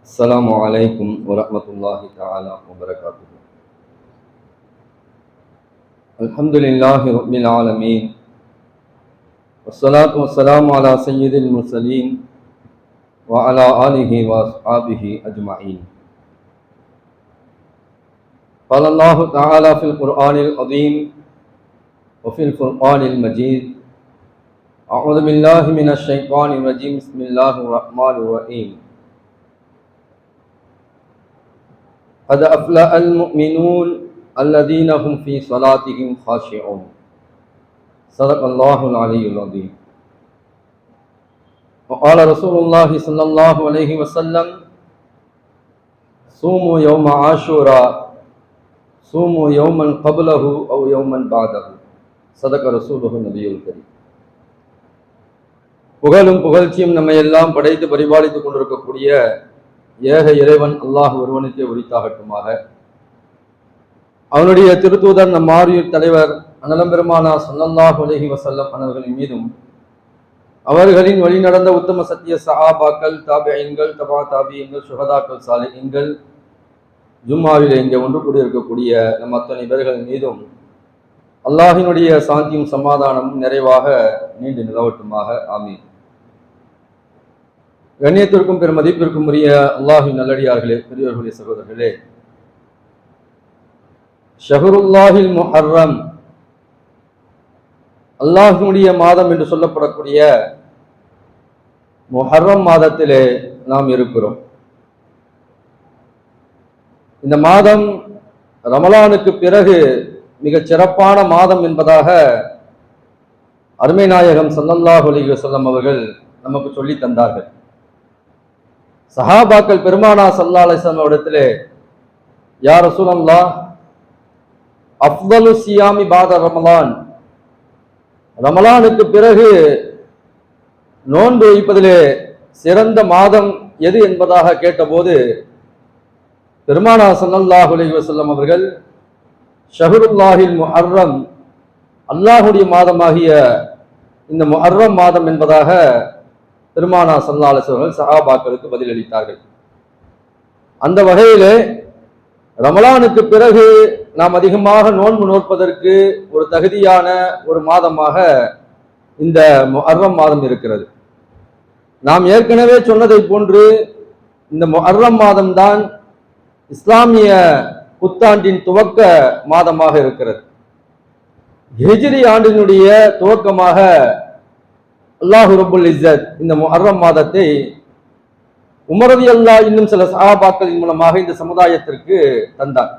السلام عليكم ورحمة الله تعالى وبركاته. الحمد لله رب العالمين والصلاة والسلام على سيد المرسلين وعلى آله وأصحابه أجمعين. قال الله تعالى في القرآن العظيم وفي الفرقان المجيد: أعوذ بالله من الشيطان الرجيم. بسم الله الرحمن الرحيم. قد أفلح المؤمنون الذين هم في صلاتهم خاشعون. صدق الله العلي العظيم. وقال رسول الله صلى الله عليه وسلم: صوموا يوم عاشوراء صوموا يوما قبله أو يوما بعده. صدق رسوله النبي الكريم. புகழும் புகழ்ச்சியும் நம்மை எல்லாம் படைத்து பரிபாலித்துக் கொண்டிருக்கக்கூடிய ஏக இறைவன் அல்லாஹ் ஒருவனுக்கே உரித்தாகட்டுமாக. அவனுடைய திருத்தூதர் நம் ஆரியூர் தலைவர் அனலம் பெருமானா ஸல்லல்லாஹு அலைஹி வஸல்லம் அவர்களின் மீதும் அவர்களின் வழி நடந்த உத்தம சத்திய சஹாபாக்கள், தாபிஈன்கள், தபா தாபிஈன்கள், சுஹதாக்கள், சாலிஹீன்கள், ஜும்மாவிலே இங்கே ஒன்று கூடியிருக்கக்கூடிய நம் அத்தனை பேர்களின் மீதும் அல்லாஹினுடைய சாந்தியும் சமாதானமும் நிறைவாக நீண்டு நிலவட்டுமாக. ஆமீன். கண்ணியத்திற்கும் பெருமதிப்பிற்கும் உரிய அல்லாஹின் நல்லடியார்களே, பெரியவர்களே, சகோதரர்களே, ஷஹருல்லாஹில் முஹர்ரம், அல்லாஹினுடைய மாதம் என்று சொல்லப்படக்கூடிய முஹர்ரம் மாதத்திலே நாம் இருக்கிறோம். இந்த மாதம் ரமலானுக்கு பிறகு மிகச் சிறப்பான மாதம் என்பதாக அருமை நாயகம் ஸல்லல்லாஹு அலைஹி வஸல்லம் அவர்கள் நமக்கு சொல்லி தந்தார்கள். சஹாபாக்கள் பெருமானா ஸல்லல்லாஹு அலைஹி வஸல்லம் இடத்திலே, யா ரசூலல்லாஹ், அஃதலு சியாமி பாத ரமலான், ரமலானுக்கு பிறகு நோன்பு வைப்பதிலே சிறந்த மாதம் எது என்பதாக கேட்டபோது பெருமானா ஸல்லல்லாஹு அலைஹி வஸல்லம் அவர்கள் ஷஹருல்லாஹில் முஹர்ரம், அல்லாஹுடைய மாதமாகிய இந்த முஹர்ரம் மாதம் என்பதாக பெருமானா ஸல்லல்லாஹு அலைஹி வஸல்லம் சஹாபாக்களுக்கு பதிலளித்தார்கள். அந்த வகையிலே ரமலானுக்கு பிறகு நாம் அதிகமாக நோன்பு நோற்பதற்கு ஒரு தகுதியான ஒரு மாதமாக இந்த முஹர்ரம் மாதம் இருக்கிறது. நாம் ஏற்கனவே சொன்னதை போன்று இந்த முஹர்ரம் மாதம்தான் இஸ்லாமிய புத்தாண்டின் துவக்க மாதமாக இருக்கிறது. ஹிஜ்ரி ஆண்டினுடைய துவக்கமாக அல்லாஹு ரப்புல் இஸ்ஸத் இந்த முஹர்ரம் மாதத்தை உமர் ரலியல்லாஹு இன்னும் சில சஹாபாக்களின் மூலமாக இந்த சமுதாயத்திற்கு தந்தார்.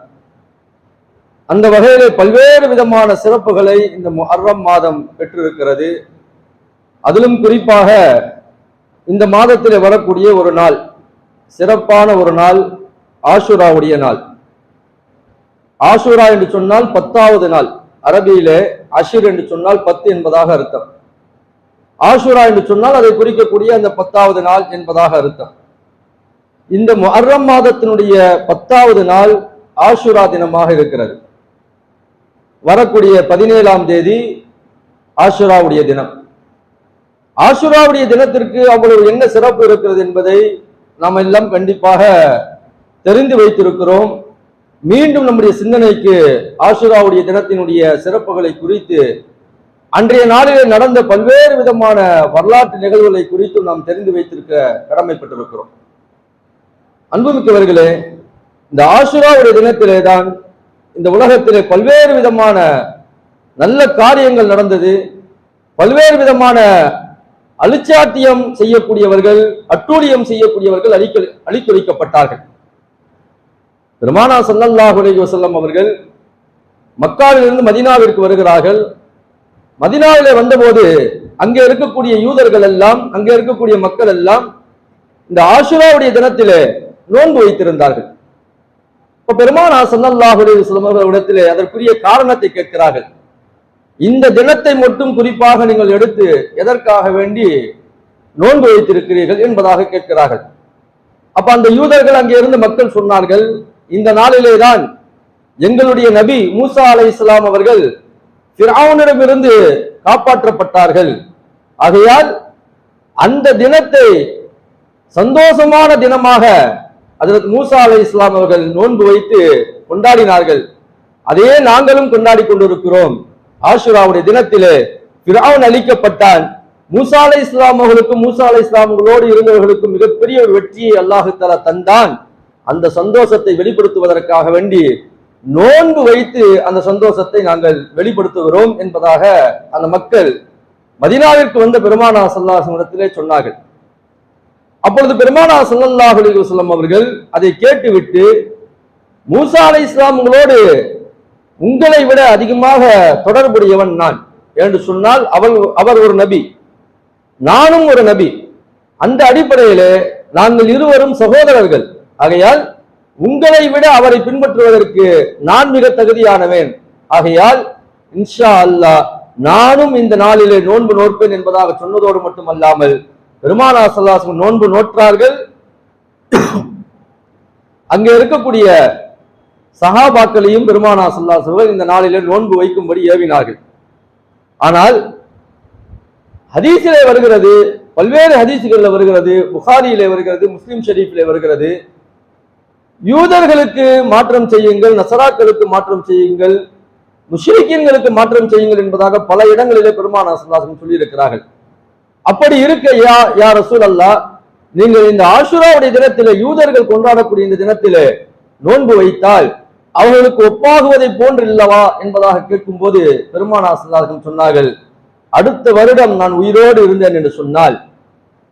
அந்த வகையிலே பல்வேறு விதமான சிறப்புகளை இந்த முஹர்ரம் மாதம் பெற்றிருக்கிறது. அதிலும் குறிப்பாக இந்த மாதத்திலே வரக்கூடிய ஒரு நாள், சிறப்பான ஒரு நாள், ஆஷுராவுடைய நாள். ஆஷுரா என்று சொன்னால் 10வது நாள். அரபியிலே அஷிர் என்று சொன்னால் 10 என்பதாக அர்த்தம். ஆஷுரா என்று சொன்னால் அதை குறிக்கக்கூடிய அந்த 10வது நாள் என்பதாக அர்த்தம். இந்த முஹர்ரம் மாதத்தினுடைய 10வது நாள் ஆஷுரா தினமாக இருக்கிறது. வரக்கூடிய 17ஆம் தேதி ஆஷுராவுடைய தினம். ஆஷுராவுடைய தினத்திற்கு அவ்வளவு என்ன சிறப்பு இருக்கிறது என்பதை நாம் எல்லாம் கண்டிப்பாக தெரிந்து வைத்திருக்கிறோம். மீண்டும் நம்முடைய சிந்தனைக்கு ஆஷுராவுடைய தினத்தினுடைய சிறப்புகளை குறித்து, அன்றைய நாளிலே நடந்த பல்வேறு விதமான வரலாற்று நிகழ்வுகளை குறித்தும் நாம் தெரிந்து வைத்திருக்க கடமைப்பட்டிருக்கிறோம். அன்புமிக்கவர்களே, இந்த ஆஷுராவுடைய தினத்திலே தான் இந்த உலகத்திலே பல்வேறு விதமான நல்ல காரியங்கள் நடந்தது. பல்வேறு விதமான அழிச்சாட்டியம் செய்யக்கூடியவர்கள், அட்டூழியம் செய்யக்கூடியவர்கள் அழித்தொழிக்கப்பட்டார்கள். பெருமானா ஸல்லல்லாஹு அலைஹி வஸல்லம் அவர்கள் மக்காவிலிருந்து மதீனாவிற்கு வருகிறார்கள். மதீனாவிலே வந்தபோது அங்கே இருக்கக்கூடிய யூதர்கள் எல்லாம், அங்கே இருக்கக்கூடிய மக்கள் எல்லாம் இந்த ஆஷுராவுடைய தினத்திலே நோன்பு வைத்திருந்தார்கள். இப்ப பெருமானா ஸல்லல்லாஹு அலைஹி வஸல்லம் அவர்களிடத்திலே அதற்குரிய காரணத்தை கேட்கிறார்கள். இந்த தினத்தை மட்டும் குறிப்பாக நீங்கள் எடுத்து எதற்காக வேண்டி நோன்பு வைத்திருக்கிறீர்கள் என்பதாக கேட்கிறார்கள். அப்ப அந்த யூதர்கள் அங்கே இருந்து மக்கள் சொன்னார்கள், இந்த நாளிலே தான் எங்களுடைய நபி மூசா அலைஹிஸ்ஸலாம் அவர்கள் ஃபிரௌனிடமிருந்து காப்பாற்றப்பட்டார்கள். ஆகையால் அந்த தினத்தை சந்தோஷமான தினமாக ஹஜ்ரத் மூசா அலைஹிஸ்ஸலாம் அவர்கள் நோன்பு வைத்து கொண்டாடினார்கள். அதே நாங்களும் கொண்டாடி கொண்டிருக்கிறோம். ஆஷுராவுடைய தினத்திலே ஃபிரௌன் அழிக்கப்பட்டான். மூசா அலைஹிஸ்ஸலாம் அவர்களுக்கும் மூசா அலைஹிஸ்ஸலாமோடு இருந்தவர்களுக்கும் மிகப்பெரிய ஒரு வெற்றியை அல்லாஹ் தஆலா தந்தான். அந்த சந்தோஷத்தை வெளிப்படுத்துவதற்காக வேண்டி நோன்பு வைத்து அந்த சந்தோஷத்தை நாங்கள் வெளிப்படுத்துகிறோம் என்பதாக அந்த மக்கள் மதீனாவிற்கு வந்த பெருமானார் ஸல்லல்லாஹு அலைஹி வஸல்லத்திலே சொன்னார்கள். அப்பொழுது பெருமானார் ஸல்லல்லாஹு அலைஹி வஸல்லம் அவர்கள் அதை கேட்டுவிட்டு, மூசா அலைஹிஸ்ஸலாம் உங்களோடு உங்களை விட அதிகமாக தொடர்புடையவன் நான் என்று சொன்னால் அவர் ஒரு நபி, நானும் ஒரு நபி. அந்த அடிப்படையிலே நாங்கள் இருவரும் சகோதரர்கள். ஆகையால் உங்களை விட அவரை பின்பற்றுவதற்கு நான் மிக தகுதியானவேன். ஆகையால் இன்ஷா அல்லாஹ் நானும் இந்த நாளிலே நோன்பு நோற்பேன் என்பதாக சொன்னதோடு மட்டுமல்லாமல் பெருமானார் ஸல்லல்லாஹு அலைஹி வஸல்லம் நோன்பு நோற்றார்கள். அங்கே இருக்கக்கூடிய சஹாபாக்களையும் பெருமானார் ஸல்லல்லாஹு அலைஹி வஸல்லம் இந்த நாளிலே நோன்பு வைக்கும்படி ஏவினார்கள். ஆனால் ஹதீஸிலே வருகிறது, பல்வேறு ஹதீஸுகளில் வருகிறது, புகாரியிலே வருகிறது, முஸ்லிம் ஷரீஃபிலே வருகிறது, யூதர்களுக்கு மாற்றம் செய்யுங்கள், நசராக்களுக்கு மாற்றம் செய்யுங்கள், முஷ்ரிக்கீன்களுக்கு மாற்றம் செய்யுங்கள் என்பதாக பல இடங்களிலே பெருமானார் ஸல்லல்லாஹு அலைஹி வஸல்லம் சொல்லி இருக்கிறார்கள். அப்படி இருக்க யா ரசூலல்லாஹ், நீங்கள் இந்த ஆஷுராவுடைய தினத்திலே யூதர்கள் கொண்டாடக்கூடிய இந்த தினத்திலே நோன்பு வைத்தால் அவர்களுக்கு ஒப்பாகுவதை போன்று இல்லவா என்பதாக கேட்கும் போது பெருமானார் ஸல்லல்லாஹு அலைஹி வஸல்லம் சொன்னார்கள், அடுத்த வருடம் நான் உயிரோடு இருந்தேன் என்று சொன்னால்,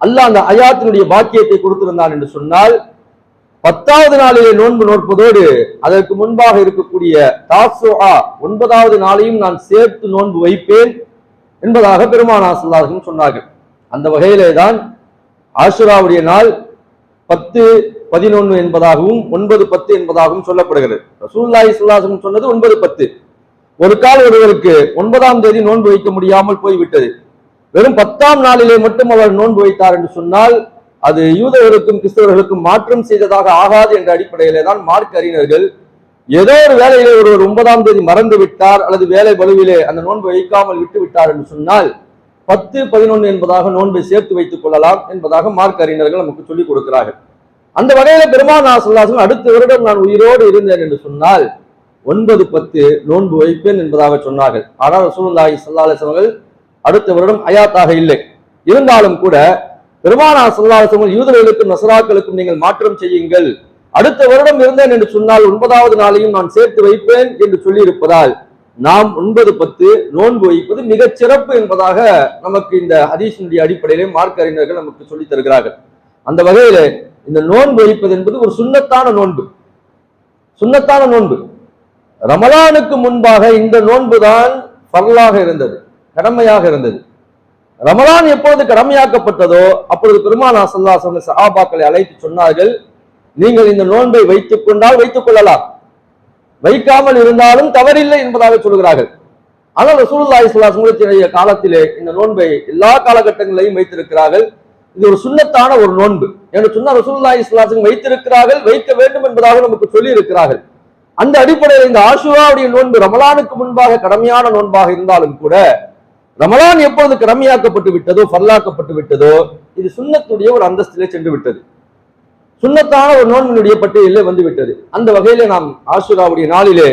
அல்லாஹ் அந்த ஹயாத்தினுடைய பாக்கியத்தை கொடுத்திருந்தான் என்று சொன்னால், 10வது நாளிலே நோன்பு நோற்பதோடு அதற்கு முன்பாக இருக்கக்கூடிய தாசுஆ 9வது நாளையும் நான் சேர்த்து நோன்பு வைப்பேன் என்பதாக பெருமானார் ஸல்லல்லாஹு அலைஹி வஸல்லம் சொன்னார்கள். அந்த வகையிலே தான் ஆஷுராவுடைய நாள் 10, 11 என்பதாகவும் 9, 10 என்பதாகவும் சொல்லப்படுகிறது. ரசூலுல்லாஹி ஸல்லல்லாஹு அலைஹி வஸல்லம் சொன்னது 9, 10. ஒரு கால் ஒருவருக்கு 9ஆம் தேதி நோன்பு வைக்க முடியாமல் போய்விட்டது. வெறும் 10ஆம் நாளிலே மட்டும் அவர் நோன்பு வைத்தார் என்று சொன்னால் அது யூதர்களுக்கும் கிறிஸ்தவர்களுக்கும் மாற்றம் செய்ததாக ஆகாது என்ற அடிப்படையிலே தான் மார்க்க அறிஞர்கள் ஏதோ ஒரு வேலையிலே ஒருவர் 9ஆம் தேதி மறந்து விட்டார் அல்லது வேலை பளுவிலே அந்த நோன்பு வைக்காமல் விட்டு விட்டார் என்று சொன்னால் 10, 11 என்பதாக நோன்பை சேர்த்து வைத்துக் கொள்ளலாம் என்பதாக மார்க்க அறிஞர்கள் நமக்கு சொல்லிக் கொடுக்கிறார்கள். அந்த வகையில பெருமானார் ஸல்லல்லாஹு அலைஹி வஸல்லம் அடுத்த வருடம் நான் உயிரோடு இருந்தேன் என்று சொன்னால் 9, 10 நோன்பு வைப்பேன் என்பதாக சொன்னார்கள். ஆனால் ரசூலுல்லாஹி ஸல்லல்லாஹு அலைஹி வஸல்லம் அடுத்த வருடம் ஹயாத்தாக இல்லை. இருந்தாலும் கூட பெருமானார் ஸல்லல்லாஹு அலைஹி வஸல்லம் யூதர்களுக்கும் நசராக்களுக்கும் நீங்கள் மாற்றம் செய்யுங்கள், அடுத்த வருடம் இருந்தேன் என்று சொன்னால் 9வது நாளையும் நான் சேர்த்து வைப்பேன் என்று சொல்லி இருப்பதால் நாம் 9, 10 நோன்பு வைப்பது மிகச் சிறப்பு என்பதாக நமக்கு இந்த ஹதீஸினுடைய அடிப்படையிலே மார்க்க அறிஞர்கள் நமக்கு சொல்லித் தருகிறார்கள். அந்த வகையில இந்த நோன்பு வைப்பது என்பது ஒரு சுன்னத்தான நோன்பு. சுன்னத்தான நோன்பு. ரமலானுக்கு முன்பாக இந்த நோன்பு தான் ஃபர்லாக இருந்தது, கடமையாக இருந்தது. ரமலான் எப்பொழுது கடமையாக்கப்பட்டதோ அப்பொழுது பெருமானார் ஸல்லல்லாஹு அலைஹி வஸல்லம் சஹாபாக்களை அழைத்து சொன்னார்கள், நீங்கள் இந்த நோன்பை வைத்துக் கொண்டால் வைத்துக் கொள்ளலாம், வைக்காமல் இருந்தாலும் தவறில்லை என்பதாக சொல்கிறார்கள். ஆனால் ரசூலுல்லாஹி ஸல்லல்லாஹு அலைஹி வஸல்லம் காலத்திலே இந்த நோன்பை எல்லா காலகட்டங்களிலையும் வைத்திருக்கிறார்கள். இது ஒரு சுன்னத்தான ஒரு நோன்பு என்று சொன்னால் ரசூலுல்லாஹி ஸல்லல்லாஹு அலைஹி வஸல்லம் வைத்திருக்கிறார்கள், வைக்க வேண்டும் என்பதாக நமக்கு சொல்லி இருக்கிறார்கள். அந்த அடிப்படையில் இந்த ஆஷுராவுடைய நோன்பு ரமலானுக்கு முன்பாக கடமையான நோன்பாக இருந்தாலும் கூட ரமலான் எப்பொழுது கடமையாக்கப்பட்டு விட்டதோ ஃபர்லாக்கப்பட்டு விட்டதோ இது சுன்னத்துடைய ஒரு அந்தஸ்திலே சென்று விட்டது, சுன்னத்தான ஒரு நோன்பினுடைய பட்டியலிலே வந்து விட்டது. அந்த வகையிலே நாம் ஆஷுராவுடைய நாளிலே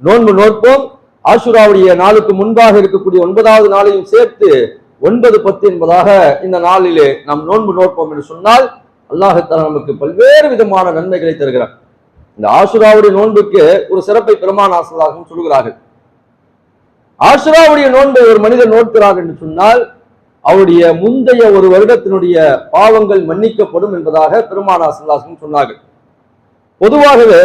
நோன்பு நோற்போம். ஆஷுராவுடைய நாளுக்கு முன்பாக இருக்கக்கூடிய 9வது நாளையும் சேர்த்து 9, 10 என்பதாக இந்த நாளிலே நாம் நோன்பு நோற்போம் என்று சொன்னால் அல்லாஹ் தஆலா நமக்கு பல்வேறு விதமான நன்மைகளை தருகிறார். இந்த ஆஷுராவுடைய நோன்புக்கு ஒரு சிறப்பை பெருமானார் ஸல்லல்லாஹு அலைஹி வஸல்லம் சொல்கிறார்கள். ஆஷுராவுடைய நோன்பை ஒரு மனிதர் நோக்கிறார் என்று சொன்னால் அவருடைய முந்தைய ஒரு வருடத்தினுடைய பாவங்கள் மன்னிக்கப்படும் என்பதாக பெருமானார் ஸல்லல்லாஹு அலைஹி வஸல்லம் சொன்னார்கள். பொதுவாகவே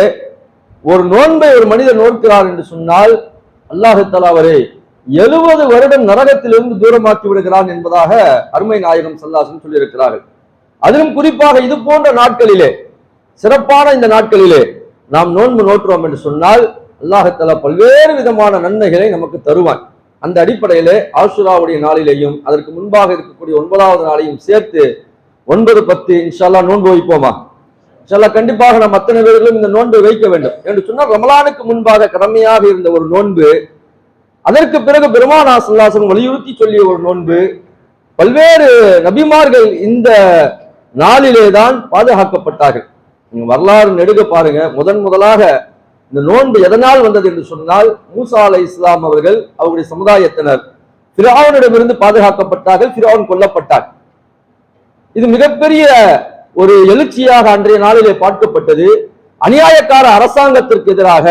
ஒரு நோன்பை ஒரு மனிதர் நோக்கிறார் என்று சொன்னால் அல்லாஹ் தஆலா அவரை 70 வருடம் நரகத்திலிருந்து தூரமாக்கி விடுகிறான் என்பதாக அருமை நாயகம் ஸல்லல்லாஹு அலைஹி வஸல்லம் சொல்லியிருக்கிறார்கள். அதிலும் குறிப்பாக இது போன்ற நாட்களிலே, சிறப்பான இந்த நாட்களிலே நாம் நோன்பு நோக்கிறோம் என்று சொன்னால் அல்லாஹ் தஆலா பல்வேறு விதமான நன்மைகளை நமக்கு தருவான். அந்த அடிப்படையிலே ஆஷுராவுடைய நாளிலேயும் அதற்கு முன்பாக இருக்கக்கூடிய 9வது நாளையும் சேர்த்து 9, 10 இன்ஷா அல்லாஹ் நோன்பு வைப்போமா? இன்ஷா அல்லாஹ் கண்டிப்பாக நாம் அத்தனை பேர்களும் இந்த நோன்பை வைக்க வேண்டும் என்று சொன்னால் ரமலானுக்கு முன்பாக கடமையாக இருந்த ஒரு நோன்பு, அதற்கு பிறகு பெருமானார் ஸல்லல்லாஹு அலைஹி வஸல்லம் வலியுறுத்தி சொல்லிய ஒரு நோன்பு, பல்வேறு நபிமார்கள் இந்த நாளிலே தான் பாதுகாக்கப்பட்டார்கள். நீங்க வரலாறு நெடுக பாருங்க. முதலாக இந்த நோன்பு எதனால் வந்தது என்று சொன்னால், மூசா அலைஹிஸ்ஸலாம் அவர்கள் அவருடைய சமுதாயத்தினர் ஃபிரௌனிடமிருந்து பாதுகாக்கப்பட்டார்கள், ஃபிரௌன் கொல்லப்பட்டார். இது மிகப்பெரிய ஒரு எழுச்சியாக அன்றைய நாளிலே பார்க்கப்பட்டது. அநியாயக்கார அரசாங்கத்திற்கு எதிராக,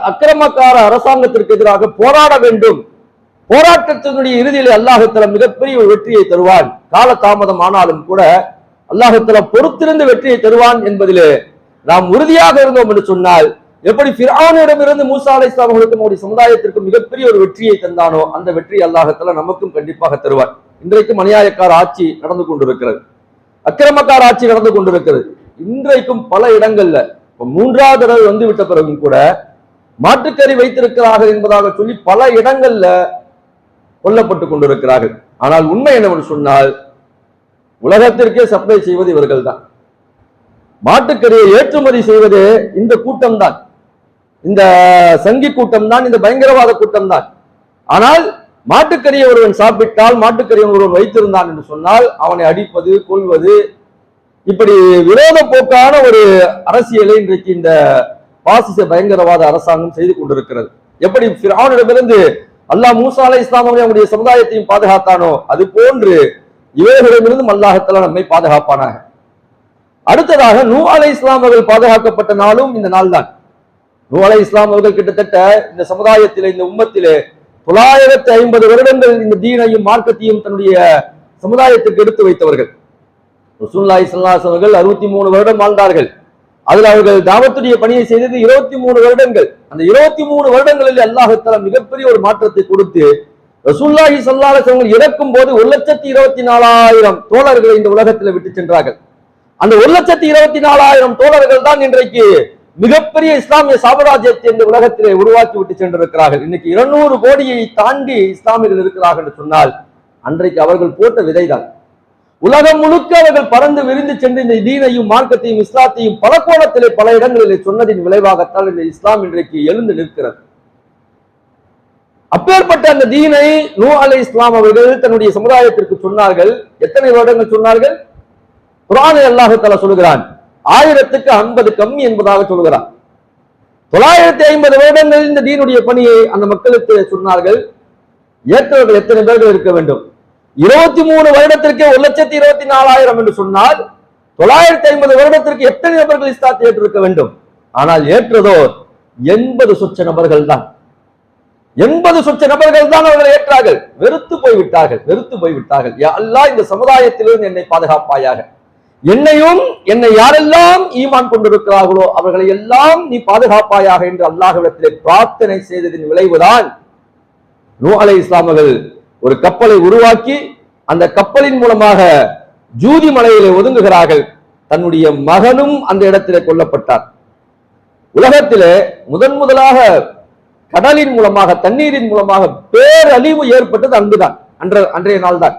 அக்கிரமக்கார அரசாங்கத்திற்கு எதிராக போராட வேண்டும். போராட்டத்தினுடைய இறுதியில் அல்லாஹ்வுத்தாலா மிகப்பெரிய ஒரு வெற்றியை தருவான். கால தாமதம் ஆனாலும் கூட அல்லாஹ்வுத்தாலா பொறுத்திருந்து வெற்றியை தருவான் என்பதிலே நாம் உறுதியாக இருந்தோம் என்று சொன்னால், எப்படி ஃபிரௌனிடமிருந்து மூசா அலைஹிஸ்ஸலாம் அவர்களுக்கு நம்முடைய சமுதாயத்திற்கு மிகப்பெரிய ஒரு வெற்றியை தந்தானோ, அந்த வெற்றியை அல்லாஹ்வுத்தாலா நமக்கும் கண்டிப்பாக தருவார். இன்றைக்கும் அநியாயக்கார ஆட்சி நடந்து கொண்டிருக்கிறது, அக்கிரமக்கார ஆட்சி நடந்து கொண்டிருக்கிறது. இன்றைக்கும் பல இடங்கள்ல மூன்றாவது தடவை வந்து விட்ட பிறகும் கூட மாட்டுக்கறி வைத்திருக்கிறார்கள் என்பதாக சொல்லி பல இடங்கள்ல கொல்லப்பட்டு கொண்டிருக்கிறார்கள். ஆனால் உண்மை என்னவென்று சொன்னால், உலகத்திற்கே சப்ளை செய்வது இவர்கள் தான். மாட்டுக்கறியை ஏற்றுமதி செய்வது இந்த கூட்டம் தான், இந்த சங்கி கூட்டம் தான், இந்த பயங்கரவாத கூட்டம் தான். ஆனால் மாட்டுக்கறியை ஒருவன் சாப்பிட்டால், மாட்டுக்கறியை ஒருவன் வைத்திருந்தான் என்று சொன்னால் அவனை அடிப்பது, கொல்வது, இப்படி விரோத போக்கான ஒரு அரசியலை இன்றைக்கு இந்த பாசிச பயங்கரவாத அரசாங்கம் செய்து கொண்டிருக்கிறது. எப்படி ஃபிரௌனிடமிருந்து அல்லாஹ் மூசா அலைஹிஸ்ஸலாம் அவருடைய சமுதாயத்தையும் பாதுகாத்தானோ, அது போன்று இவர்களிடமிருந்தும் அல்லாஹ்வுத்தாலா நம்மை பாதுகாப்பானாக. அடுத்ததாக நூஹ் அலைஹிஸ்ஸலாம் அவர்கள் பாதுகாக்கப்பட்ட நாளும் இந்த நாள் தான். நூஹ் அலைஹிஸ்ஸலாம் அவர்கள் கிட்டத்தட்ட இந்த சமுதாயத்திலே, இந்த உம்மத்திலே 950 வருடங்கள் இந்த தீனையும் மார்க்கத்தையும் தன்னுடைய சமுதாயத்துக்கு எடுத்து வைத்தவர்கள். ரசூலுல்லாஹி ஸல்லல்லாஹு அலைஹி வஸல்லம் அவர்கள் 63 வருடம் வாழ்ந்தார்கள். அதில் அவர்கள் தாவத்துடைய பணியை செய்தது 23 வருடங்கள். அந்த 23 வருடங்களில் அல்லாஹ்வுத்தாலா மிகப்பெரிய ஒரு மாற்றத்தை கொடுத்து ரசூலுல்லாஹி ஸல்லல்லாஹு அலைஹி வஸல்லம் இறக்கும் போது 1,24,000 தோழர்களை இந்த உலகத்தில் விட்டு சென்றார்கள். அந்த 1,24,000 தோழர்கள் தான் இன்றைக்கு மிகப்பெரிய இஸ்லாமிய சாம்ராஜ்யத்தை இந்த உலகத்திலே உருவாக்கி விட்டு சென்றிருக்கிறார்கள். இன்னைக்கு 200 கோடியை தாண்டி இஸ்லாமியர்கள் இருக்கிறார்கள் என்று சொன்னால் அன்றைக்கு அவர்கள் போட்ட விதைதான். உலகம் முழுக்க அவர்கள் பறந்து விரிந்து சென்று இந்த தீனையும் மார்க்கத்தையும் இஸ்லாத்தையும் பல கோணத்திலே பல இடங்களிலே சொன்னதின் விளைவாகத்தான் இந்த இஸ்லாம் இன்றைக்கு எழுந்து நிற்கிறது. அப்பேற்பட்ட அந்த தீனை நூஹ் அலைஹிஸ்ஸலாம் அவர்கள் தன்னுடைய சமுதாயத்திற்கு சொன்னார்கள். எத்தனை வருடங்கள் சொன்னார்கள்? குர்ஆனில் அல்லாஹ்வுத்தாலா சொல்கிறான் 1000க்கு 50 கம்மி என்பதாக சொல்கிறான். 950 வருடங்கள் இந்த தீனுடைய பணியை அந்த மக்களுக்கு சொன்னார்கள். ஏற்றவர்கள் எத்தனை பேர்கள் இருக்க வேண்டும்? 23 வருடத்திற்கு 1,24,000 என்று சொன்னால் 950 வருடத்திற்கு எத்தனை நபர்கள் இஸ்லாத்தை ஏற்றிருக்க வேண்டும்? ஆனால் ஏற்றதோ 80 சொச்ச நபர்கள் தான். 80 சொச்ச நபர்கள் தான் அவர்கள் ஏற்றார்கள். வெறுத்து போய்விட்டார்கள். யா அல்லாஹ், இந்த சமுதாயத்திலிருந்து என்னை பாதுகாப்பாயாக, என்னையும் என்னை யாரெல்லாம் ஈமான் கொண்டிருக்கிறார்களோ அவர்களை எல்லாம் நீ பாதுகாப்பாயாக என்று அல்லாஹ்விடத்திலே பிரார்த்தனை செய்ததின் விளைவுதான் நூஹ் அலைஹிஸ்ஸலாம் அவர்கள் ஒரு கப்பலை உருவாக்கி அந்த கப்பலின் மூலமாக ஜூதி மலையிலே ஒதுங்குகிறார்கள். தன்னுடைய மகனும் அந்த இடத்திலே கொல்லப்பட்டார். உலகத்திலே முதலாக கடலின் மூலமாக, தண்ணீரின் மூலமாக பேரழிவு ஏற்பட்டது அங்குதான், அன்றைய நாள் தான்.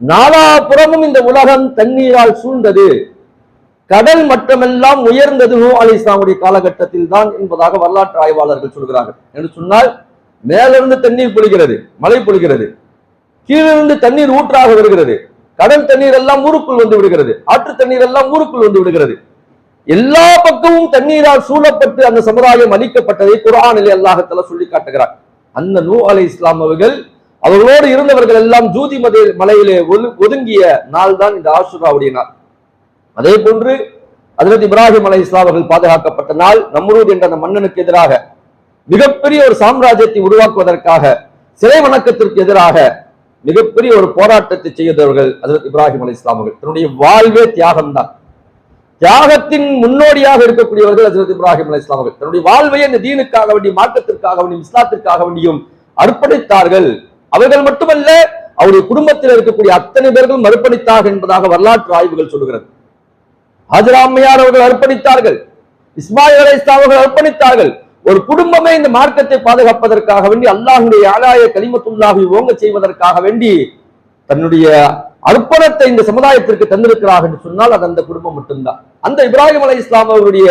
நாலாபுறமும் இந்த உலகம் தண்ணீரால் சூழ்ந்தது. கடல் மட்டமெல்லாம் உயர்ந்தது நூஹ் அலைஹிஸ்ஸலாமுடைய காலகட்டத்தில் தான் என்பதாக வரலாற்று ஆய்வாளர்கள் சொல்கிறார்கள். என்று சொன்னால் மேலிருந்து தண்ணீர் பொழிகிறது, மழை பொழிகிறது, கீழிருந்து தண்ணீர் ஊற்றாக வருகிறது, கடல் தண்ணீர் எல்லாம் ஊருக்குள் வந்து விடுகிறது, ஆற்று தண்ணீர் எல்லாம் ஊருக்குள் வந்து விடுகிறது. எல்லா பக்கமும் தண்ணீரால் சூழப்பட்டு அந்த சமுதாயம் அளிக்கப்பட்டதை குர்ஆனிலே அல்லாஹ்வுத்தாலா சொல்லி காட்டுகிறார். அந்த நூஹ் அலைஹிஸ்ஸலாம் அவர்களோடு இருந்தவர்கள் எல்லாம் ஜூதி மலையிலே ஒதுங்கிய நாள் தான் இந்த ஆஷுராவுடைய நாள். அதே போன்று ஹஜ்ரத் இப்ராஹிம் அலைஹிஸ்ஸலாம் அவர்கள் பாதுகாக்கப்பட்ட நாள். நம்ரூத் என்ற அந்த மன்னனுக்கு எதிராக மிகப்பெரிய ஒரு சாம்ராஜ்யத்தை உருவாக்குவதற்காக, சிலை வணக்கத்திற்கு எதிராக மிகப்பெரிய ஒரு போராட்டத்தை செய்தவர்கள் ஹஜ்ரத் இப்ராஹிம் அலைஹிஸ்ஸலாம் அவர்கள். தன்னுடைய வாழ்வே தியாகம் தான். தியாகத்தின் முன்னோடியாக இருக்கக்கூடியவர்கள் ஹஜ்ரத் இப்ராஹிம் அலைஹிஸ்ஸலாம் அவர்கள். தன்னுடைய வாழ்வை இந்த தீனுக்காக வேண்டிய, மார்க்கத்திற்காக வேண்டியும், இஸ்லாத்திற்காக வேண்டியும் அர்ப்பணித்தார்கள். அவர்கள் மட்டுமல்ல, அவருடைய குடும்பத்தில் இருக்கக்கூடிய அத்தனை பேர்கள் அர்ப்பணித்தார்கள் என்பதாக வரலாற்று ஆய்வுகள் சொல்கிறது. ஹாஜரா அம்மையார் அவர்கள் அர்ப்பணித்தார்கள், இஸ்மாயில் அலைஹிஸ்ஸலாம் அவர்கள் அர்ப்பணித்தார்கள். ஒரு குடும்பமே இந்த மார்க்கத்தை பாதுகாப்பதற்காக வேண்டி, அல்லாஹ்வுடைய ஆலாய கலிமத்துல்லாஹி ஓங்க செய்வதற்காக வேண்டி தன்னுடைய அர்ப்பணத்தை இந்த சமுதாயத்திற்கு தந்திருக்கிறார்கள் என்று சொன்னால் அது அந்த குடும்பம் மட்டும்தான். அந்த இப்ராஹிம் அலைஹிஸ்ஸலாம் அவருடைய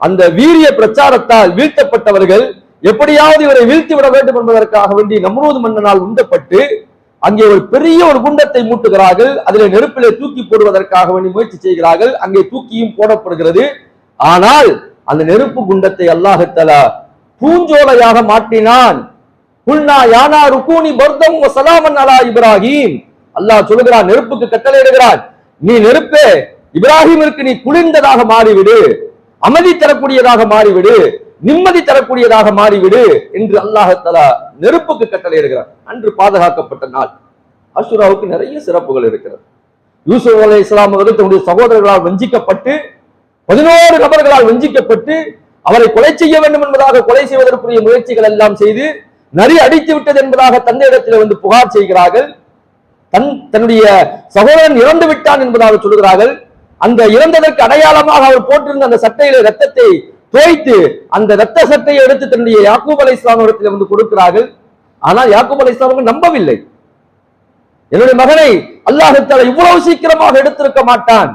அந்த வீரிய பிரச்சாரத்தால் வீழ்த்தப்பட்டவர்கள் எப்படியாவது இவரை வீழ்த்தி விட வேண்டும் என்பதற்காக வேண்டி நம்ரூத் மன்னனால் உந்தப்பட்டு அங்கே ஒரு பெரிய ஒரு குண்டத்தை மூட்டுகிறார்கள். அதில் நெருப்பிலே தூக்கி போடுவதற்காக வேண்டி முயற்சி செய்கிறார்கள். அங்கே தூக்கியும் போடப்படுகிறது. ஆனால் அந்த நெருப்பு குண்டத்தை அல்லாஹ் தஆலா பூஞ்சோலையாக மாற்றினான். குல்னா யானா ருகூனி பர்தம் வ ஸலாமன் அலா இப்ராஹிம். அல்லாஹ் சொல்கிறான், நெருப்புக்கு கட்டளையிடுகிறான், நீ நெருப்பே இப்ராஹிமிற்கு நீ குளிர்ந்ததாக மாறிவிடு, அமைதி தரக்கூடியதாக மாறிவிடு, நிம்மதி தரக்கூடியதாக மாறிவிடு என்று அல்லாஹ் தஆலா நெருப்புக்கு கட்டளையிடுகிறான். அன்று பாதுகாக்கப்பட்ட நாள். ஆஷூராவுக்கு நிறைய சிறப்புகள் இருக்கிறது. யூசுப் அலைஹிஸ்ஸலாம் அவர்கள் தன்னுடைய சகோதரர்களால் வஞ்சிக்கப்பட்டு 11 நபர்களால் வஞ்சிக்கப்பட்டு அவரை கொலை செய்ய வேண்டும் என்பதாக கொலை செய்வதற்குரிய முயற்சிகள் எல்லாம் செய்து நரி அடித்து விட்டது என்பதாக தந்தையிடத்தில் வந்து புகார் செய்கிறார்கள். தன்னுடைய சகோதரன் இறந்து விட்டான் என்பதாக சொல்கிறார்கள். அந்த இறந்ததற்கு அடையாளமாக அவர் போட்டிருந்த அந்த சட்டையில ரத்தத்தை தோய்த்து அந்த ரத்த சட்டையை எடுத்து தன்னுடைய யாக்கூப் அலைஹிஸ்ஸலாம் இடத்தில் வந்து கொடுக்கிறார்கள். ஆனால் யாக்கூப் அலைஹிஸ்ஸலாம் அவர்கள் நம்பவில்லை. என்னுடைய மகனை அல்லாஹ் தஆலா இவ்வளவு சீக்கிரமாக எடுத்திருக்க மாட்டான்,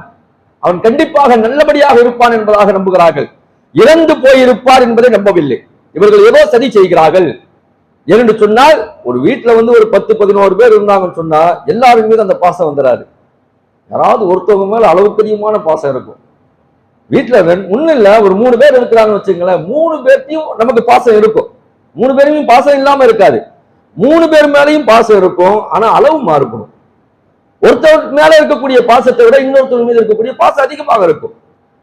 அவன் கண்டிப்பாக நல்லபடியாக இருப்பான் என்பதாக நம்புகிறார்கள். இறந்து போயிருப்பார் என்பதை நம்பவில்லை. இவர்கள் ஏதோ சதி செய்கிறார்கள். ஏனென்று சொன்னால் ஒரு வீட்டுல வந்து ஒரு 10-11 பேர் இருந்தாங்கன்னு சொன்னா எல்லாரும் மீது அந்த பாசம் வந்துடாது. யாராவது ஒருத்தவங்க மேல அளவுக்கு அதிகமான பாசம் இருக்கும். வீட்டுல ஒன்னும் இல்ல, ஒரு 3 பேர் இருக்கிறாங்கன்னு வச்சுங்களேன், 3 பேர்த்தையும் நமக்கு பாசம் இருக்கும். 3 பேரையும் பாசம் இல்லாம இருக்காது. 3 பேர் மேலையும் பாசம் இருக்கும். ஆனா அளவு மாறுபடும். ஒருத்தர் மேல இருக்கக்கூடிய பாசத்தை விட இன்னொருத்தர் மீது இருக்கக்கூடிய பாசம் அதிகமாக இருக்கும்.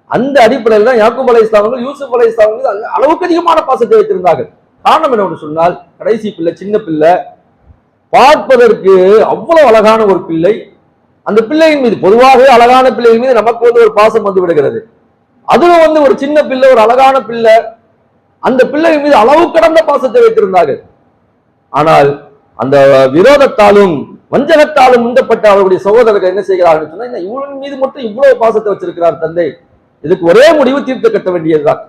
அந்த அடிப்படையில் தான் யாக்கூப் அலைஹிஸ்ஸலாம் அவர்கள் யூசுப் அலைஹிஸ்ஸலாம் மீது அளவுக்கு அதிகமான பாசத்தை வைத்திருந்தார்கள். காரணம் என்னவென்று சொன்னால், கடைசி பிள்ளை, சின்ன பிள்ளை, பார்ப்பதற்கு அவ்வளவு அழகான ஒரு பிள்ளை. அந்த பிள்ளையின் மீது பொதுவாகவே அழகான பிள்ளையின் மீது நமக்கு வந்து ஒரு பாசம் வந்து விடுகிறது. அதுவும் வந்து ஒரு சின்ன பிள்ளை, ஒரு அழகான பிள்ளை, அந்த பிள்ளையின் மீது அளவு கடந்த பாசத்தை வைத்திருந்தார்கள். ஆனால் அந்த விரோதத்தாலும் வஞ்சகத்தாலும் முந்தப்பட்ட அவருடைய சகோதரர்கள் என்ன செய்கிறார்கள் சொன்னா, இவரின் மீது மட்டும் இவ்வளவு பாசத்தை வச்சிருக்கிறார் தந்தை, இதுக்கு ஒரே முடிவு தீர்த்து கட்ட வேண்டியதுதான்.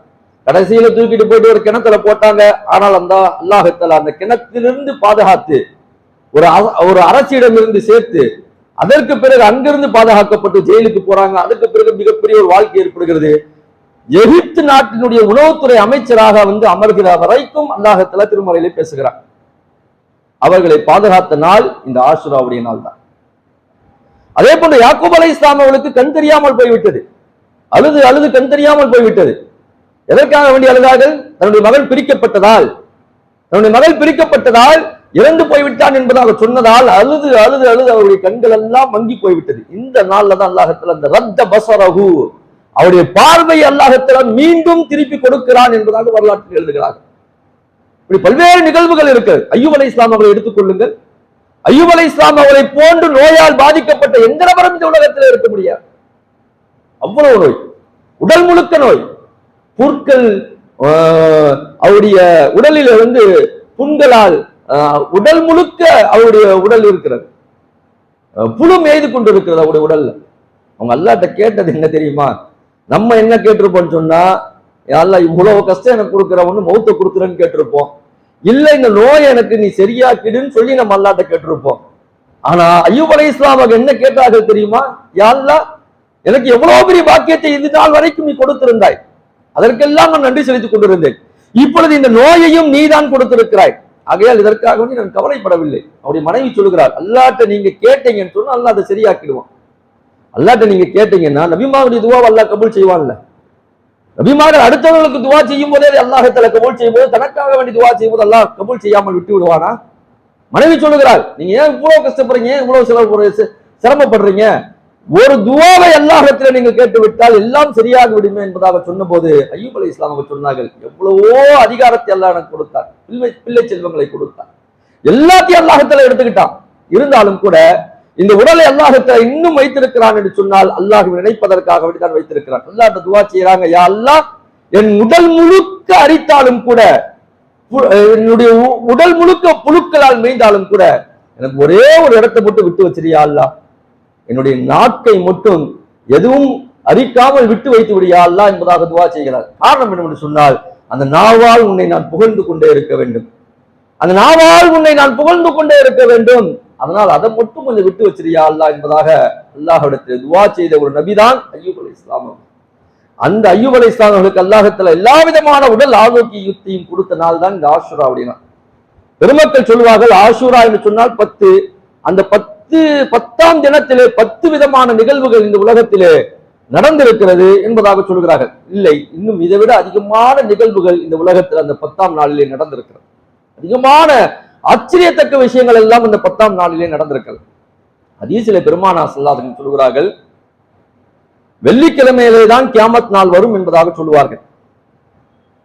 கடைசியில தூக்கிட்டு போயிட்டு ஒரு கிணத்துல போட்டாங்க. ஆனால் அந்த அல்லாஹ் தஆலா அந்த கிணத்திலிருந்து பாதுகாத்து ஒரு அரசியிடம் இருந்து சேர்த்து அதற்கு பிறகு அங்கிருந்து பாதுகாக்கப்பட்டு ஜெயிலுக்கு போறாங்க. அதுக்கு பிறகு மிகப்பெரிய ஒரு வாழ்க்கை ஏற்படுகிறது. எகிப்து நாட்டினுடைய உணவுத்துறை அமைச்சராக வந்து அமர்கிற வரைக்கும் அல்லாஹ் தஆலா திருமறையிலே பேசுகிறார். அவர்களை பாதுகாத்த நாள் இந்த ஆஷூராவுடைய நாள் தான். அதே போன்று யாக்கூப் அலைஹிஸ்ஸலாம் அவர்களுக்கு கண் தெரியாமல் போய்விட்டது. அழுது அழுது கண் தெரியாமல் போய்விட்டது. எதற்காக வேண்டி அழுதார்கள்? தன்னுடைய மகள் பிரிக்கப்பட்டதால். தன்னுடைய மகள் பிரிக்கப்பட்டதால் இறந்து போய்விட்டான் என்பதாக சொன்னதால் அழுது அழுது அழுது அவருடைய கண்கள் எல்லாம் மங்கி போய்விட்டது. இந்த நாள்ல தான் அல்லாஹ் தஆலா அந்த ரத்த பஸரஹு, அவருடைய பார்வை அல்லாஹ் தஆலா மீண்டும் திருப்பி கொடுக்கிறான் என்பதாக வரலாற்றில் எழுதுகிறார்கள். இப்படி பல்வேறு நிகழ்வுகள் இருக்கு. அய்யூப் அலைஹிஸ்ஸலாம் அவர்களை எடுத்துக்கொள்ளுங்கள். அய்யூப் அலைஹிஸ்ஸலாம் அவரை போன்று நோயால் பாதிக்கப்பட்ட எந்த நபரும் இந்த உலகத்தில் இருக்க முடியாது. அவ்வளவு நோய், உடல் முழுக்க நோய், புற்கள் அவருடைய உடலில் வந்து புண்களால் உடல் முழுக்க அவருடைய உடல் இருக்கிறது, புழு மேய்து கொண்டு இருக்கிறது அவருடைய உடல்ல. அவங்க அல்லாஹ்ட்ட கேட்டது என்ன தெரியுமா? நம்ம என்ன கேட்டிருப்போம்னு சொன்னா, அல்லாஹ் இவ்வளவு கஷ்டம் எனக்கு கொடுக்குறவன்னு மௌத்த கொடுக்குறேன்னு கேட்டிருப்போம். இல்ல இந்த நோய் எனக்கு நீ சரியாக்கிடுன்னு சொல்லி நம்ம அல்லாஹ்ட்ட கேட்டிருப்போம். ஆனா அய்யூப் அலைஹிஸ்ஸலாம் அவங்க என்ன கேட்டார்கள் தெரியுமா? யா அல்லாஹ், எனக்கு எவ்வளவு பெரிய பாக்கியத்தை இது நாள் வரைக்கும் நீ கொடுத்திருந்தாய், அதற்கெல்லாம் நான் நன்றி செலுத்திக் கொண்டிருந்தேன். இப்பொழுது இந்த நோயையும் நீதான் கொடுத்திருக்கிறாய், ஆகையால் இதற்காக வேண்டி நான் கவலைப்படவில்லை. அவருடைய மனைவி சொல்லுகிறார், அல்லாஹ்ட்ட நீங்க கேட்டீங்கன்னு சொன்னா அல்லாஹ் அதை சரியாக்கிடுவான். அல்லாஹ்ட்ட நீங்க கேட்டீங்கன்னா நபிமாவுடைய துவாவை அல்லாஹ் கபூல் செய்வான்ல. நபிமார்கள் அடுத்தவர்களுக்கு துவா செய்யும் போதே அல்லாஹ் தஆலா கபூல் செய்யும் போது, தனக்காக வேண்டி துவா செய்யும் போது அல்லாஹ் கபூல் செய்யாமல் விட்டு விடுவானா? மனைவி சொல்லுகிறார், நீங்க ஏன் இவ்வளவு கஷ்டப்படுறீங்க, இவ்வளவு சிரமப்படுறீங்க? ஒரு துவாவை அல்லாஹ்விடத்திலே நீங்கள் கேட்டு விட்டால் எல்லாம் சரியாக விடுமே என்பதாக சொன்ன போது அய்யூப் அலைஹிஸ்ஸலாம் அவர்கள் சொன்னார்கள், எவ்வளவோ அதிகாரத்தை அல்லாஹ் எனக்கு கொடுத்தார், பிள்ளை செல்வங்களை கொடுத்தார், எல்லாத்தையும் அல்லாஹ் தஆலா எடுத்துக்கிட்டான். இருந்தாலும் கூட இந்த உடலை அல்லாஹ் தஆலா இன்னும் வைத்திருக்கிறான் என்று சொன்னால் அல்லாஹ் நினைப்பதற்காக வேண்டிதான் வைத்திருக்கிறான். அல்லாஹ்ட்ட துவா செய்யறாங்க, யா அல்லாஹ், என் உடல் முழுக்க அரித்தாலும் கூட, என்னுடைய உடல் முழுக்க புழுக்களால் மேய்ந்தாலும் கூட எனக்கு ஒரே ஒரு இடத்தை மட்டும் விட்டு வச்சிருயா அல்லாஹ், என்னுடைய நாக்கை மட்டும் எதுவும் அரிக்காமல் விட்டு வைத்து விடியா அல்லாஹ் என்பதாக துவா செய்கிறார். காரணம் என்னவென்று சொன்னால், அந்த நாவால் உன்னை நான் புகழ்ந்து கொண்டே இருக்க வேண்டும், அந்த நாவால் உன்னை நான் புகழ்ந்து கொண்டே இருக்க வேண்டும், அதனால் அதை மட்டும் கொஞ்சம் விட்டு வச்சிருயா அல்லாஹ் என்பதாக அல்லாஹ்விடத்தில் துவா செய்த ஒரு நபிதான் அய்யூப் அலைஹிஸ்ஸலாம். அந்த அய்யூப் அலைஹிஸ்ஸலாம் அவர்களுக்கு அல்லாஹ் தஆலா எல்லா விதமான உடல் ஆரோக்கியத்தையும் கொடுத்த நாள் தான் இந்த ஆஷூராவுடைய நாள். பெருமக்கள் சொல்வார்கள், ஆஷூரா என்று சொன்னால் 10, அந்த 10ஆம் தினத்திலே 10 விதமான நிகழ்வுகள் இந்த உலகத்திலே நடந்திருக்கிறது என்பதாக சொல்கிறார்கள். இல்லை, இன்னும் இதை விட அதிகமான நிகழ்வுகள் இந்த உலகத்தில் அந்த 10ஆம் நாளிலே நடந்திருக்கிறது. அதிகமான ஆச்சரியத்தக்க விஷயங்கள் எல்லாம் இந்த 10ஆம் நாளிலே நடந்திருக்கிறது. ஹதீஸிலே பெருமானார் ஸல்லல்லாஹு அலைஹி வஸல்லம் சொல்கிறார்கள், வெள்ளிக்கிழமையிலே தான் கியாமத் நாள் வரும் என்பதாக சொல்லுவார்கள்.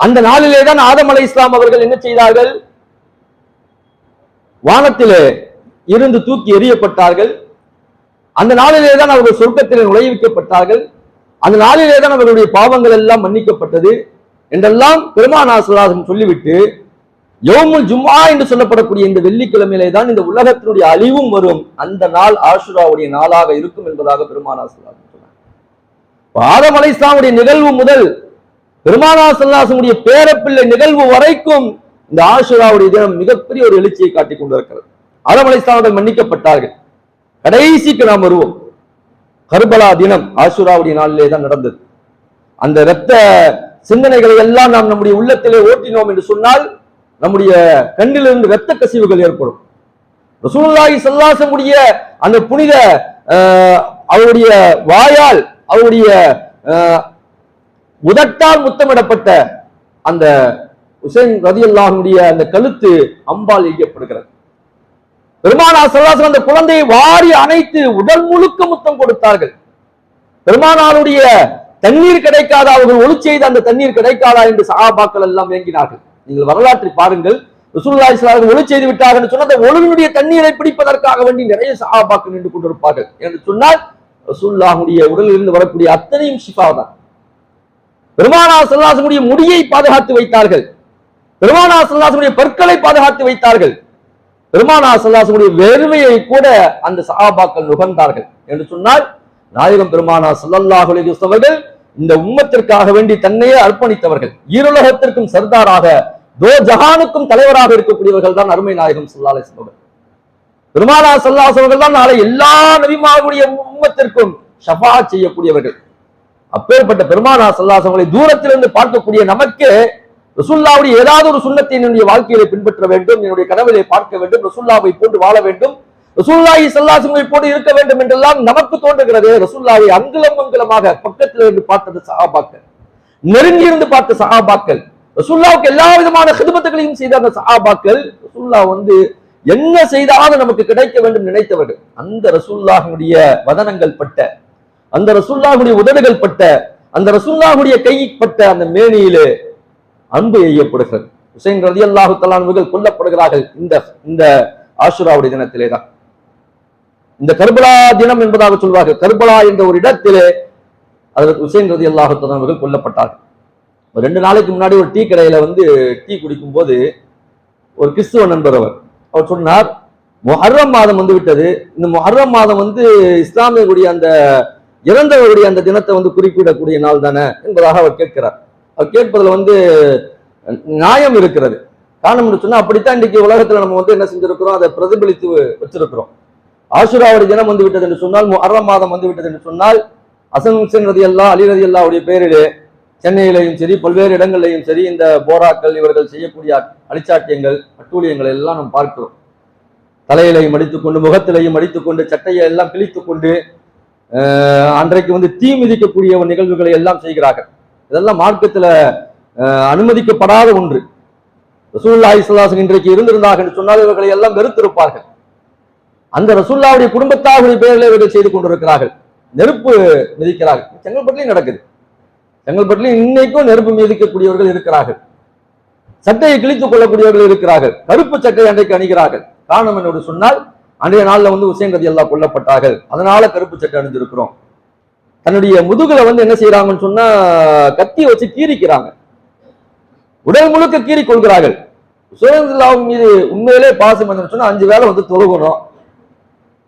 அந்த நாளிலே தான் ஆதம் அலைஹிஸ்ஸலாம் அவர்கள் என்ன செய்தார்கள்? வானத்திலே இருந்து தூக்கி எறியப்பட்டார்கள். அந்த நாளிலே தான் அவர்கள் சொர்க்கத்திலே நுழைவிக்கப்பட்டார்கள். அந்த நாளிலே தான் அவர்களுடைய பாவங்கள் எல்லாம் மன்னிக்கப்பட்டது என்றெல்லாம் பெருமானார் ஸல்லல்லாஹு அலைஹி வஸல்லம் சொல்லிவிட்டு, யௌமுல் ஜும்ஆ என்று சொல்லப்படக்கூடிய இந்த வெள்ளிக்கிழமையிலே தான் இந்த உலகத்தினுடைய அழிவும் வரும், அந்த நாள் ஆஷுராவுடைய நாளாக இருக்கும் என்பதாக பெருமானார் ஸல்லல்லாஹு அலைஹி வஸல்லம் சொன்னார். ஆதம் அலைஹிஸ்ஸலாமுடைய நிகழ்வு முதல் பெருமானார் ஸல்லல்லாஹு அலைஹி வஸல்லம் பேரப்பிள்ளை நிகழ்வு வரைக்கும் இந்த ஆஷுராவுடைய தினம் மிகப்பெரிய ஒரு எழுச்சியை காட்டிக் கொண்டிருக்கிறது. ஆதம் அலைஹிஸ்ஸலாம் அவர்கள் மன்னிக்கப்பட்டார்கள். கடைசிக்கு நாம் வருவோம். கர்பலா தினம் ஆஷுராவுடைய நாளிலே தான் நடந்தது. அந்த இரத்த சிந்தனைகளை எல்லாம் நாம் நம்முடைய உள்ளத்திலே ஓட்டினோம் என்று சொன்னால் நம்முடைய கண்ணிலிருந்து இரத்த கசிவுகள் ஏற்படும். ரசூலுல்லாஹி ஸல்லல்லாஹு அலைஹி வஸல்லம் அந்த புனித அவருடைய வாயால் அவருடைய உதட்டால் முத்தமிடப்பட்ட அந்த ஹுசைன் ரலியல்லாஹு அன்ஹுடைய அந்த கழுத்து அம்பால் எய்யப்படுகிறது. பெருமானார் ஸல்லல்லாஹு அலைஹி வஸல்லம் அந்த குழந்தையை வாரி அணைத்து உடல் முழுக்க முத்தம் கொடுத்தார்கள். பெருமானாருடைய தண்ணீர் கிடைக்காதா, அவர்கள் ஒளி செய்த அந்த தண்ணீர் கிடைக்காதா என்று சஹாபாக்கள் எல்லாம் ஏங்கினார்கள். நீங்கள் வரலாற்றை பாருங்கள். ரசூலுல்லாஹி ஸல்லல்லாஹு அலைஹி வஸல்லம் ஒளி செய்து விட்டார்கள் என்று சொன்னால் அந்த ஒளியினுடைய தண்ணீரை பிடிப்பதற்காக வேண்டி நிறைய சஹாபாக்கள் நின்று கொண்டிருப்பார்கள். என்று சொன்னால் ரசூலுல்லாஹுடைய உடலில் இருந்து வரக்கூடிய அத்தனையும் ஷிஃபா தான். பெருமானார் ஸல்லல்லாஹு அலைஹி வஸல்லம் முடியை பாதுகாத்து வைத்தார்கள். பெருமானார் ஸல்லல்லாஹு அலைஹி வஸல்லம் பற்களை பாதுகாத்து வைத்தார்கள். பெருமானார் ஸல்லல்லாஹு அலைஹி வஸல்லம் வேர்வையை கூட அந்த சஹாபாக்கள் நுகர்ந்தார்கள். என்று சொன்னால் நாயகம் பெருமானார் ஸல்லல்லாஹு அலைஹி வஸல்லம் அவர்கள் இந்த உம்மத்திற்காக வேண்டி தன்னையே அர்ப்பணித்தவர்கள். ஈருலகத்திற்கும் சர்தாராக, தோ ஜஹானுக்கும் தலைவராக இருக்கக்கூடியவர்கள் தான் அருமை நாயகம் ஸல்லல்லாஹு அலைஹி வஸல்லம். பெருமானார் ஸல்லல்லாஹு அலைஹி வஸல்லம் தான் நாளை எல்லா நபிமார்களுடைய உம்மத்திற்கும் ஷஃபாஅத் செய்யக்கூடியவர்கள். அப்பேற்பட்ட பெருமானார் ஸல்லல்லாஹு அலைஹி வஸல்லம் தூரத்திலிருந்து பார்க்கக்கூடிய நமக்கு ரசூலுல்லாஹ்வுடைய ஏதாவது ஒரு சுன்னத்தை என்னுடைய வாழ்க்கையிலே பின்பற்ற வேண்டும், என்னுடைய கனவிலே பார்க்க வேண்டும், ரசூலுல்லாஹ்வை போன்று வாழ வேண்டும், ரசூலுல்லாஹி ஸல்லல்லாஹு அலைஹி வஸல்லம் போன்று இருக்க வேண்டும் என்றெல்லாம் நமக்கு தோன்றுகிறது. ரசூலுல்லாஹ்வை அங்குலம் அங்குலமாக பக்கத்தில் இருந்து பார்த்தது சஹாபாக்கள், நெருங்கி இருந்து பார்த்த சஹாபாக்கள், ரசூலுல்லாஹ்வுக்கு எல்லா விதமான ஹிதமத்துகளையும் செய்த அந்த சஹாபாக்கள், ரசூலுல்லாஹ் என்ன செய்தாலும் நமக்கு கிடைக்க வேண்டும் நினைத்தவர்கள். அந்த ரசூலுல்லாஹ்வுடைய வதனங்கள் பட்ட, அந்த ரசூலுல்லாஹ்வுடைய உதடுகள் பட்ட, அந்த ரசூலுல்லாஹ்வுடைய கை பட்ட அந்த மேனியிலே அன்பு எய்யப்படுகிறது. ஹுசைன் ரலியல்லாஹு தஆலா அவர்கள் கொல்லப்படுகிறார்கள் இந்த ஆஷுராவுடைய தினத்திலே தான். இந்த கர்பலா தினம் என்பதாக சொல்வார்கள். கர்பலா என்ற ஒரு இடத்திலே அதற்கு ஹுசைன் ரலியல்லாஹு தஆலா அவர்கள் கொல்லப்பட்டார்கள். 2 நாளைக்கு முன்னாடி ஒரு டீ கடையில டீ குடிக்கும் போது ஒரு கிறிஸ்துவ நண்பர் அவர் சொன்னார், முஹர்ரம் மாதம் விட்டது, இந்த முஹர்ரம் மாதம் இஸ்லாமியர்களுடைய அந்த இறந்தவருடைய அந்த தினத்தை குறிப்பிடக்கூடிய நாள் தானே என்பதாக அவர் கேட்கிறார். அவர் கேட்பதில் நியாயம் இருக்கிறது. காரணம் சொன்னா அப்படித்தான் இன்னைக்கு உலகத்துல நம்ம என்ன செஞ்சிருக்கிறோம், அதை பிரதிபலித்து வச்சிருக்கிறோம். ஆஷுராவுடைய தினம் விட்டது என்று சொன்னால், முஹர்ரம் மாதம் விட்டது என்று சொன்னால், ஹசன் ஹுசைன் ரலியல்லாஹு அலி ரலியல்லாஹுடைய பெயரிலே சென்னையிலையும் சரி பல்வேறு இடங்களிலையும் சரி இந்த போராக்கள் இவர்கள் செய்யக்கூடிய அழிச்சாட்டியங்கள் அட்டூழியங்கள் எல்லாம் நாம் பார்க்கிறோம். தலையிலையும் அடித்துக்கொண்டு, முகத்திலையும் அடித்துக்கொண்டு, சட்டையை எல்லாம் கிழித்துக் கொண்டு அன்றைக்கு தீ மிதிக்கக்கூடிய நிகழ்வுகளை எல்லாம் செய்கிறார்கள். இதெல்லாம் மார்க்கத்துல அனுமதிக்கப்படாத ஒன்று. ரசூலுல்லாஹி ஸல்லல்லாஹு அலைஹி வஸல்லம் இன்றைக்கு இருந்திருந்தார்கள் என்று சொன்னால் இவர்களை எல்லாம் வெறுத்திருப்பார்கள். அந்த ரசூலுல்லாஹ்வுடைய குடும்பத்தாருடைய பெயரில் இவர்கள் செய்து கொண்டிருக்கிறார்கள். நெருப்பு மிதிக்கிறார்கள். செங்கல்பட்டுலையும் நடக்குது. செங்கல்பட்டுலையும் இன்னைக்கும் நெருப்பு மிதிக்கக்கூடியவர்கள் இருக்கிறார்கள். சட்டையை கிழித்துக் கொள்ளக்கூடியவர்கள் இருக்கிறார்கள். கருப்பு சட்டை அன்றைக்கு அணிகிறார்கள். காரணம் என்னோடு சொன்னால், அன்றைய நாள்ல ஹுசைன் ரலியல்லாஹு கொல்லப்பட்டார்கள், அதனால கருப்பு சட்டை அணிஞ்சிருக்கிறோம். தன்னுடைய முதுகுல என்ன செய்யறாங்கன்னு சொன்னா கத்தி வச்சு கீறிக்கிறாங்க, உடல் முழுக்க கீறி கொள்கிறார்கள். ஹுசைன் மீது உண்மையிலே பாசம் என்று சொன்னா 5 வேளை தொழுகணும்.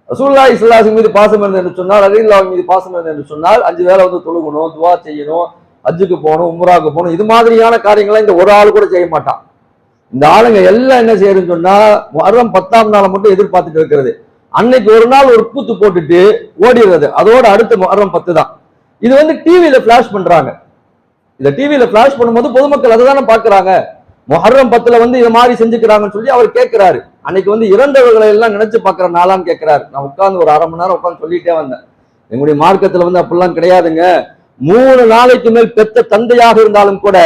ரசூலுல்லாஹி ஸல்லல்லாஹு அலைஹி மீது பாசம் என்று சொன்னால், ரலியல்லாஹு மீது பாசம் என்று சொன்னால் 5 வேளை தொழுகணும், துவா செய்யணும், ஹஜ்ஜுக்கு போகணும், உம்ராவுக்கு போகணும். இது மாதிரியான காரியங்களை இந்த ஒரு ஆள் கூட செய்ய மாட்டான். இந்த ஆளுங்க எல்லாம் என்ன செய்யறதுன்னு சொன்னா, முஹர்ரம் 10ஆம் நாளை மட்டும் எதிர்பார்த்துட்டு இருக்கிறது. அன்னைக்கு ஒரு நாள் ஒரு கூத்து போட்டுட்டு ஓடிடுறது. அதோட அடுத்த முஹர்ரம் 10 தான். இது டிவியில பிளாஷ் பண்றாங்க. இந்த டிவியில பிளாஷ் பண்ணும்போது பொதுமக்கள் அதை தானே பாக்குறாங்க. முஹர்ரம் 10ல இது மாதிரி செஞ்சுக்கிறாங்கன்னு சொல்லி அவர் கேட்கிறாரு. அன்னைக்கு வந்து இறந்தவர்களை எல்லாம் நினைச்சு பார்க்கிற நாளான்னு கேட்கிறாரு. நான் உட்கார்ந்து ஒரு 1/2 மணி நேரம் உட்கார்ந்து சொல்லிட்டே வந்தேன். எங்களுடைய மார்க்கத்துல வந்து அப்படிலாம் கிடையாதுங்க. 3 நாளைக்கு மேல் பெற்ற தந்தையாக இருந்தாலும் கூட,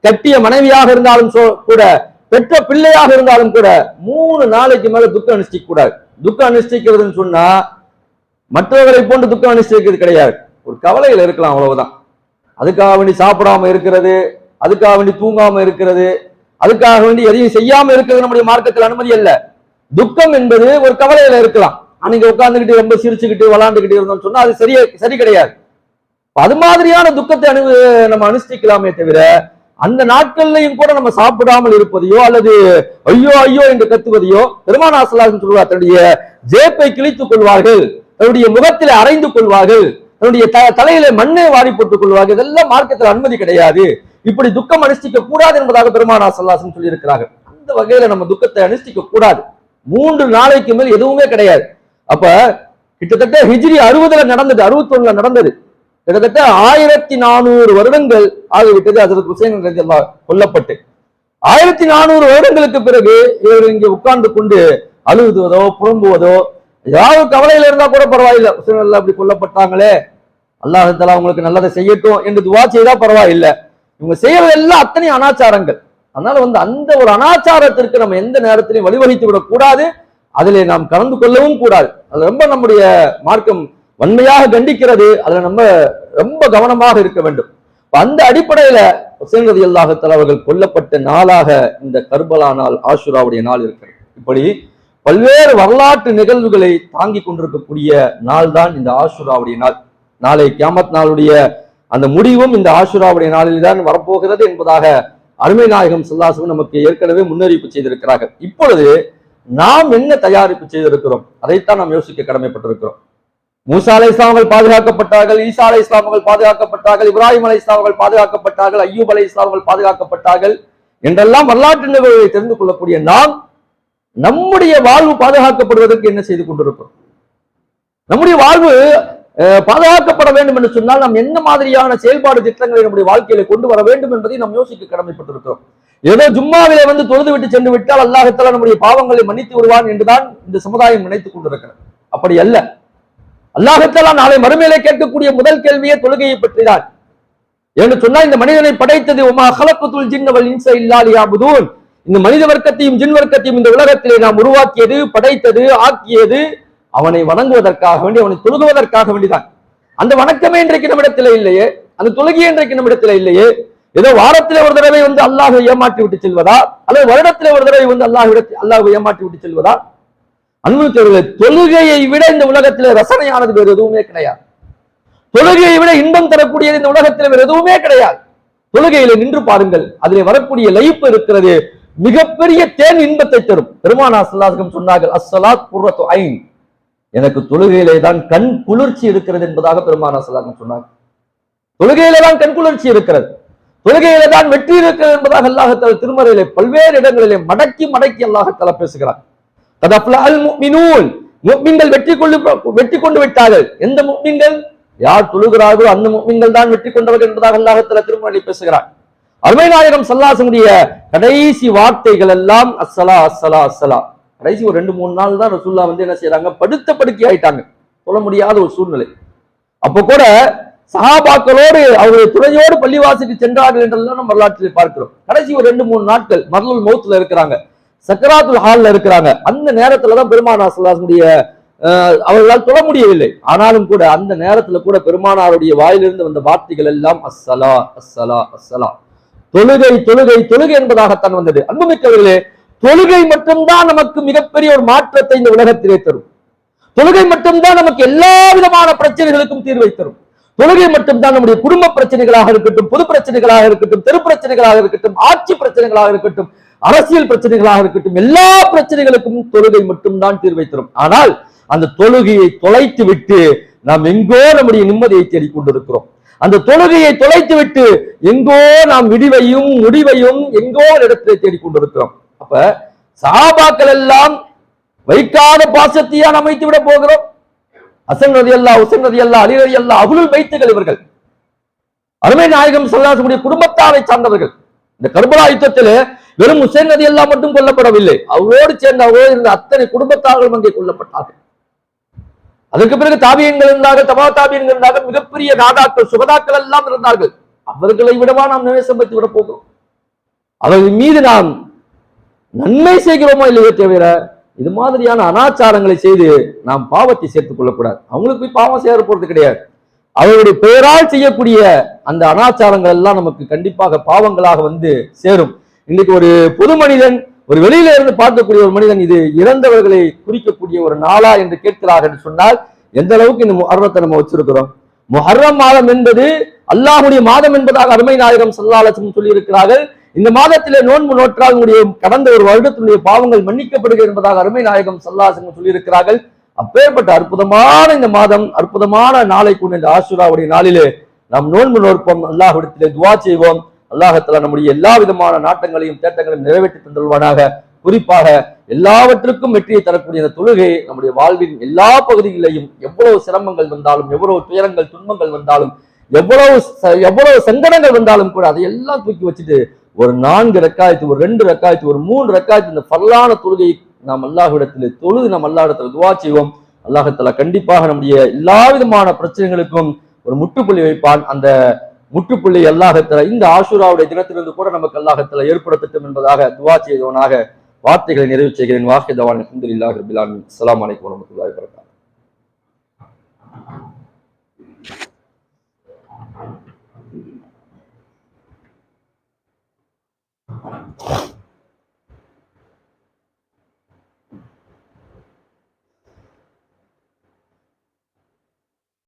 கட்டிய மனைவியாக இருந்தாலும் கூட, பெற்ற பிள்ளையாக இருந்தாலும் கூட 3 நாளைக்கு மேல துக்கம் அனுஷ்டிக்க கூடாது. துக்கம் அனுஷ்டிக்கிறதுன்னு சொன்னா மற்றவர்களை போன்று துக்கம் அனுஷ்டிக்கிறது கிடையாது. ஒரு கவலையில இருக்கலாம், அவ்வளவுதான். அதுக்காக வேண்டி சாப்பிடாம இருக்கிறது, அதுக்காக வேண்டி தூங்காம இருக்கிறது, அதுக்காக வேண்டி எதையும் செய்யாம இருக்கிறது நம்முடைய மார்க்கத்தில் அனுமதி அல்ல. துக்கம் என்பது ஒரு கவலையில இருக்கலாம். அன்னைக்கு உட்கார்ந்துகிட்டு ரொம்ப சிரிச்சுக்கிட்டு விளாண்டுகிட்டு இருந்தோம்னு சொன்னா அது சரி கிடையாது. அது மாதிரியான துக்கத்தை நம்ம அனுஷ்டிக்கலாமே தவிர, அந்த நாட்கள்லையும் கூட நம்ம சாப்பிடாமல் இருப்பதையோ அல்லது ஐயோ ஐயோ என்று கத்துவதையோ, பெருமானார் ஸல்லல்லாஹு அலைஹி வஸல்லம் சொல்வார், தன்னுடைய ஜேப்பை கிழித்துக் கொள்வார்கள், தன்னுடைய முகத்திலே அரைந்து கொள்வார்கள், தன்னுடைய தலையில மண்ணை வாரி போட்டுக் கொள்வார்கள். இதெல்லாம் மார்க்கத்தில் அனுமதி கிடையாது. இப்படி துக்கம் அனுஷ்டிக்க கூடாது என்பதாக பெருமானார் ஸல்லல்லாஹு அலைஹி வஸல்லம் சொல்லி இருக்கிறார்கள். அந்த வகையில நம்ம துக்கத்தை அனுஷ்டிக்க கூடாது. 3 நாளைக்கு மேல் எதுவுமே கிடையாது. அப்ப கிட்டத்தட்ட ஹிஜ்ரி 60ல நடந்தது, 61ல நடந்தது. கிட்டத்தட்ட 1400 வருடங்கள் ஆகிவிட்டது ஹஜ்ரத் ஹுசைன் ரலியல்லாஹு கொல்லப்பட்டு. 1400 வருடங்களுக்கு பிறகு இவர் இங்கே உட்கார்ந்து கொண்டு அழுவதோ புலம்புவதோ, ஏதாவது கவலையில இருந்தா கூட பரவாயில்லை, ஹுசைன் ரலியல்லாஹு அப்படி கொல்லப்பட்டாங்களே, அல்லாஹ் தஆலா உங்களுக்கு நல்லதை செய்யட்டும் என்று துவா செய்தா பரவாயில்லை. இவங்க செய்யறது எல்லாம் அத்தனை அனாச்சாரங்கள். அதனால வந்து அந்த ஒரு அனாச்சாரத்திற்கு நம்ம எந்த நேரத்திலையும் வழிவகுத்து விடக்கூடாது. அதிலே நாம் கலந்து கொள்ளவும் கூடாது. அது ரொம்ப நம்முடைய மார்க்கம் வன்மையாக கண்டிக்கிறது. அதுல நம்ம ரொம்ப கவனமாக இருக்க வேண்டும். அந்த அடிப்படையில ஹுசைன் ரலியல்லாஹு தஆலா அவர்கள் கொல்லப்பட்ட நாளாக இந்த கர்பலா நாள், ஆஷுராவுடைய நாள் இருக்கிறது. இப்படி பல்வேறு வரலாற்று நிகழ்வுகளை தாங்கி கொண்டிருக்கக்கூடிய நாள் தான் இந்த ஆஷுராவுடைய நாள். நாளை கியாமத் நாளுடைய அந்த முடிவும் இந்த ஆஷுராவுடைய நாளில் தான் வரப்போகிறது என்பதாக அருமை நாயகம் ஸல்லல்லாஹு அலைஹி வஸல்லம் நமக்கு ஏற்கனவே முன்னறிவிப்பு செய்திருக்கிறார்கள். இப்பொழுது நாம் என்ன தயாரிப்பு செய்திருக்கிறோம், அதைத்தான் நாம் யோசிக்க கடமைப்பட்டிருக்கிறோம். மூசா அலைஹிஸ்ஸலாம் அவர்கள் பாதுகாக்கப்பட்டார்கள், ஈசா அலைஹிஸ்ஸலாம் அவர்கள் பாதுகாக்கப்பட்டார்கள், இப்ராஹிம் அலைஹிஸ்ஸலாம் அவர்கள் பாதுகாக்கப்பட்டார்கள், அய்யூப் அலைஹிஸ்ஸலாம் அவர்கள் பாதுகாக்கப்பட்டார்கள் என்றெல்லாம் வரலாற்று நிகழ்வுகளை தெரிந்து கொள்ளக்கூடிய நாம் நம்முடைய வாழ்வு பாதுகாக்கப்படுவதற்கு என்ன செய்து கொண்டிருக்கிறோம்? நம்முடைய வாழ்வு பாதுகாக்கப்பட வேண்டும் என்று சொன்னால் நாம் என்ன மாதிரியான செயல்பாடு திட்டங்களை நம்முடைய வாழ்க்கையில கொண்டு வர வேண்டும் என்பதை நாம் யோசிக்க கடமைப்பட்டிருக்கிறோம். ஏதோ ஜும்மாவிலே வந்து தொழுது விட்டு சென்று விட்டால் அல்லாஹ் தஆலா நம்முடைய பாவங்களை மன்னித்து விடுவான் என்றுதான் இந்த சமுதாயம் நினைத்துக் கொண்டிருக்கிறது. அப்படி அல்ல. அல்லாஹ் தஆலா நாளை மறுமையிலே கேட்கக்கூடிய முதல் கேள்வியே தொழுகையை பற்றிதான். என்று சொன்னால் இந்த மனிதனை படைத்தது வமா ஹலக்துல் ஜின்ன வல் இன்ஸ இல்லா லியஅபுதூன், இந்த மனித வர்க்கத்தையும் ஜின் வர்க்கத்தையும் இந்த உலகத்திலே நாம் உருவாக்கியது, படைத்தது, ஆக்கியது அவனை வணங்குவதற்காக வேண்டி, அவனை தொழுகுவதற்காக வேண்டிதான். அந்த வணக்கமே இன்றைக்கு நம்மிடத்திலே இல்லையே, அந்த தொழுகையே இன்றைக்கு நம்மிடத்திலே இல்லையே. ஏதோ வாரத்திலே ஒரு தடவை வந்து அல்லாஹ்வை ஏமாற்றி விட்டு செல்வதா, அல்லது வருடத்திலே ஒரு தடவை வந்து அல்லாஹ்வை ஏமாற்றி விட்டு செல்வதா? அன்புக்குரியவர்களே, தொழுகையை விட இந்த உலகத்திலே ரசனையானது வேறு எதுவுமே கிடையாது. தொழுகையை விட இன்பம் தரக்கூடியது இந்த உலகத்தில் வேறு எதுவுமே கிடையாது. தொழுகையில நின்று பாருங்கள், அதிலே வரக்கூடிய லயிப்பு இருக்கிறது, மிகப்பெரிய தேன் இன்பத்தை தரும். பெருமானார் ஸல்லல்லாஹு அலைஹி வஸல்லம் சொன்னார்கள், அஸ்ஸலாத் குர்ரத்து ஐன், எனக்கு தொழுகையிலே தான் கண் குளிர்ச்சி இருக்கிறது என்பதாக பெருமானார் ஸல்லல்லாஹு அலைஹி வஸல்லம் சொன்னார்கள். தொழுகையிலே தான் கண் குளிர்ச்சி இருக்கிறது, தொழுகையில தான் வெற்றி இருக்கிறது என்பதாக அல்லாஹ் தஆலா திருமறையிலே பல்வேறு இடங்களிலே மடக்கி மடக்கி அல்லாஹ் தஆலா பேசுகிறார். ததஃப்லஹல் முஃமினூன், முஃமின்கள் வெற்றி கொண்டு விட்டார்கள். எந்த முஃமின்கள்? யார் தொழுகிறார்களோ அந்த முஃமின்கள் தான் வெற்றி கொண்டவர்கள் என்பதாக அல்லாஹ் தஆலா திருமறையிலே பேசுகிறார். அருமை நாயகம் ஸல்லல்லாஹு அலைஹி வஸல்லம் கடைசி வார்த்தைகள் எல்லாம் அஸ்ஸலா அஸ்ஸலா அஸ்ஸலா. கடைசி ஒரு 2-3 நாள் தான் ரசூலுல்லாஹ் வந்து என்ன செய்யறாங்க, படுத்த படுக்கை ஆயிட்டாங்க, சொல்ல முடியாத ஒரு சூழ்நிலை. அப்ப கூட சஹாபாக்களோடு அவருடைய துணையோடு பள்ளிவாசிக்கு சென்றார்கள் என்றெல்லாம் நம்ம வரலாற்றில் பார்க்கிறோம். கடைசி ஒரு 2-3 நாட்கள் மர்லுல் மௌத்ல இருக்கிறாங்க, சக்கராத்துல் ஹால்ல இருக்கிறாங்க. அந்த நேரத்துலதான் பெருமானார் ஸல்லல்லாஹு அலைஹி வஸல்லம் அவர்களால் தொழ முடியவில்லை. ஆனாலும் கூட அந்த நேரத்துல கூட பெருமானாருடைய வாயிலிருந்து வந்த வார்த்தைகள் எல்லாம் அஸ்ஸலா அஸ்ஸலா அஸ்ஸலா, தொழுகை தொழுகை தொழுகை என்பதாகத்தான் வந்தது. அன்புமிக்கவர்களே, தொழுகை மட்டும்தான் நமக்கு மிகப்பெரிய ஒரு மாற்றத்தை இந்த உலகத்திலே தரும். தொழுகை மட்டும்தான் நமக்கு எல்லா விதமான பிரச்சனைகளுக்கும் தீர்வை தரும். தொழுகை மட்டும்தான் நம்முடைய குடும்ப பிரச்சனைகளாக இருக்கட்டும், பொது பிரச்சனைகளாக இருக்கட்டும், தெரு பிரச்சனைகளாக இருக்கட்டும், ஆட்சி பிரச்சனைகளாக இருக்கட்டும், அரசியல் பிரச்சனைகளாக இருக்கட்டும், எல்லா பிரச்சனைகளுக்கும் தொழுகை மட்டும்தான் தீர்வை தரும். ஆனால் அந்த தொழுகையை தொலைத்து விட்டு நாம் எங்கோ நம்முடைய நிம்மதியை தேடிக்கொண்டிருக்கிறோம். அந்த தொழுகையை தொலைத்து விட்டு எங்கோ நாம் விடிவையும் முடிவையும் எங்கோ ஒரு இடத்திலே தேடிக்கொண்டிருக்கிறோம். அப்ப சஹாபாக்கள் எல்லாம் வைக்காத பாசத்தையா நாம் வைத்து விட போகிறோம்? ஹசன் ரலியல்லாஹு, ஹுசைன் ரலியல்லாஹு, அலி ரலியல்லாஹு, அஹ்லுல் பைத்துகள் இவர்கள். அருமை நாயகம் ஸல்லல்லாஹு அலைஹி வஸல்லம் குடும்பத்தாரை சார்ந்தவர்கள். இந்த கர்பலா யுத்தத்திலே வெறும் ஹுசைன் ரலியல்லாஹு மட்டும் கொல்லப்படவில்லை, அவரோடு சேர்ந்த அவரோடு இருந்த அத்தனை குடும்பத்தார்களும் அங்கே கொல்லப்பட்டார்கள். அதற்கு பிறகு தாபியன்கள் இருந்தார்கள், தபா தாபியன்கள் இருந்தார்கள், மிகப்பெரிய நாதாக்கள் சுகதாக்கள் எல்லாம் இருந்தார்கள். அவர்களை விடவா நாம் நேசம் பற்றி விட போகிறோம்? அவர்கள் மீது நாம் நன்மை செய்கிறோமோ இல்லையோ தவிர இது மாதிரியான அனாச்சாரங்களை செய்து நாம் பாவத்தை சேர்த்துக் கொள்ளக்கூடாது. அவங்களுக்கு போய் பாவம் சேர போறது கிடையாது. அவருடைய பெயரால் செய்யக்கூடிய அந்த அனாச்சாரங்கள் எல்லாம் நமக்கு கண்டிப்பாக பாவங்களாக வந்து சேரும். இன்னைக்கு ஒரு பொது மனிதன், ஒரு வெளியில இருந்து பார்க்கக்கூடிய ஒரு மனிதன் இது இறந்தவர்களை குறிக்கக்கூடிய ஒரு நாளா என்று கேட்கிறார்கள் என்று சொன்னால் எந்த அளவுக்கு இந்த முஹர்ரத்தை நம்ம வச்சிருக்கிறோம்? முஹர்ரம் மாதம் என்பது அல்லாஹ்வுடைய மாதம் என்பதாக அருமை நாயகம் ஸல்லல்லாஹு அலைஹி வஸல்லம் சொல்லி இருக்கிறார்கள். இந்த மாதத்திலே நோன்பு நோற்றால் உங்களுடைய கடந்த ஒரு வருடத்தினுடைய பாவங்கள் மன்னிக்கப்படுகிறது என்பதாக அருமை நாயகம் ஸல்லல்லாஹு அலைஹி வஸல்லம் சொல்லி இருக்கிறார்கள். அப்பேற்பட்ட அற்புதமான இந்த மாதம், அற்புதமான நாளை கொண்ட இந்த ஆஷுராவுடைய நாளிலே நாம் நோன்பு நோற்போம், அல்லாஹ்விடத்திலே துஆ செய்வோம். அல்லாஹ் தஆலா நம்முடைய எல்லா விதமான நாட்டங்களையும் தேட்டங்களையும் நிறைவேற்றி தந்தல்வானாக. குறிப்பாக எல்லாவற்றுக்கும் வெற்றியை தரக்கூடிய இந்த தொழுகை நம்முடைய வாழ்வின் எல்லா பகுதிகளிலையும் எவ்வளவு சிரமங்கள் வந்தாலும், எவ்வளவு துயரங்கள் துன்பங்கள் வந்தாலும், எவ்வளவு சங்கடங்கள் வந்தாலும் கூட அதையெல்லாம் தூக்கி வச்சுட்டு ஒரு 4 ரக்காயத்து, ஒரு 2 ரக்காயத்து, ஒரு 3 ரக்காயத்து இந்த ஃபர்லான தொழுகை நாம் அல்லாஹ்விடத்தில் தொழுது நாம் அல்லாஹ்விடத்தில் துஆ செய்வோம். அல்லாஹ் தஆலா கண்டிப்பாக நம்முடைய எல்லா விதமான பிரச்சனைகளுக்கும் ஒரு முற்றுப்புள்ளி வைப்பான். அந்த முற்றுப்புள்ளி அல்லாஹ் தஆலா இந்த ஆஷுராவுடைய தினத்திலிருந்து கூட நமக்கு அல்லாஹ் தஆலா ஏற்படுத்தட்டும் என்பதாக துஆ செய்தவனாக வார்த்தைகளை நிறைவு செய்கிறேன். வாஹித் தவான் அல்ஹம்துலில்லாஹி ரப்பில் ஆலமீன். அஸ்ஸலாமு அலைக்கும் வரஹ்மத்துல்லாஹி வபரகாத்துஹு.